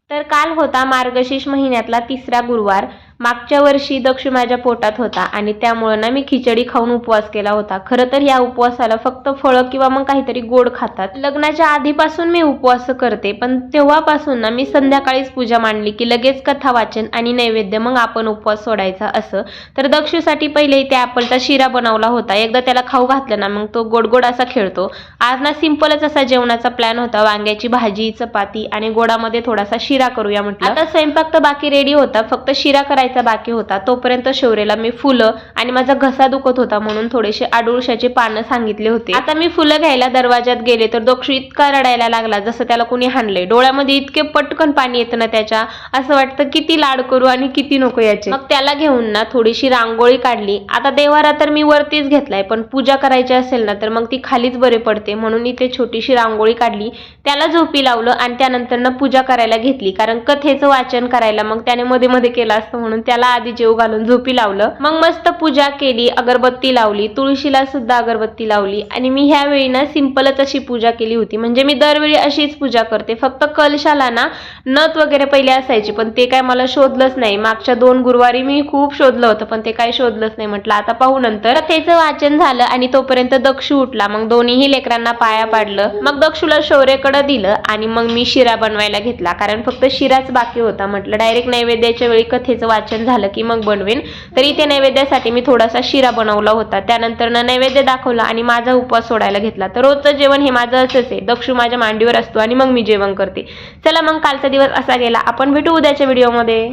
तर काल होता मार्गशीर्ष महिन्यातला 3रा गुरुवार। मागच्या वर्षी दक्ष माझ्या पोटात होता आणि त्यामुळे ना मी खिचडी खाऊन उपवास केला होता। खरं तर या उपवासाला फक्त फळं किंवा मग काहीतरी गोड खातात। लग्नाच्या आधीपासून मी उपवास करते, पण तेव्हापासून ना मी संध्याकाळीच पूजा मांडली की लगेच कथा वाचन आणि नैवेद्य, मग आपण उपवास सोडायचा असं। तर दक्षूसाठी पहिले इथे ॲपलचा शिरा बनवला होता। एकदा त्याला खाऊ घातलं ना मग तो गोड गोड असा खेळतो। आज ना सिंपलच असा जेवणाचा प्लॅन होता, वांग्याची भाजी, चपाती आणि गोडामध्ये थोडासा शिरा करूया म्हटलं। आता स्वयंपाक तर बाकी रेडी होता, फक्त शिरा करायचा बाकी होता। तोपर्यंत शौर्यला मी फुलं आणि माझा घसा दुखत होता म्हणून थोडेसे अडुळशाचे पानं सांगितले होते। आता मी फुलं घ्यायला दरवाजात गेले तर दक्षू इतका रडायला लागला जसं त्याला कोणी हाणले। डोळ्यामध्ये इतके पटकन पाणी येतं ना त्याच्या, असं वाटतं किती लाड करू आणि किती नको याचे। मग त्याला घेऊन ना थोडीशी रांगोळी काढली। आता देवारा तर मी वरतीच घेतलाय, पण पूजा करायची असेल ना तर मग ती खालीच बरे पडते, म्हणून इथे छोटीशी रांगोळी काढली, त्याला झोपी लावलं आणि त्यानंतर ना पूजा करायला घेतली। कारण कथेचं वाचन करायला मग त्याने मध्ये मध्ये केलं असतं म्हणून त्याला आधी जेव घालून झोपी लावलं। मग मस्त पूजा केली, अगरबत्ती लावली, तुळशीला सुद्धा अगरबत्ती लावली आणि मी ह्या वेळी ना सिंपलच अशी पूजा केली होती। म्हणजे मी दरवेळी अशीच पूजा करते, फक्त कलशाला ना नथ वगैरे पहिले असायची, पण ते काय मला शोधलंच नाही। मागच्या 2 गुरुवारी मी खूप शोधलं होतं पण ते काय शोधलंच नाही, म्हटलं आता पाहू नंतर। कथेचं वाचन झालं आणि तोपर्यंत दक्षू उठला। मग दोन्ही लेकरांना पाया पाडलं, मग दक्षूला शौर्यकडे दिलं आणि मग मी शिरा बनवायला घेतला, कारण फक्त शिराच बाकी होता। म्हटलं डायरेक्ट नैवेद्याच्या वेळी कथेचं वाचन झालं की मग बनवेन। तर इथे नैवेद्यासाठी मी थोडासा शिरा बनवला होता, त्यानंतर ना नैवेद्य दाखवला आणि माझा उपवास सोडायला घेतला। तर रोजचं जेवण हे माझं असंच आहे, दक्षू माझ्या मांडीवर असतो आणि मग मी जेवण करते। चला मग कालचा दिवस असा गेला, आपण भेटू उद्याच्या व्हिडिओमध्ये।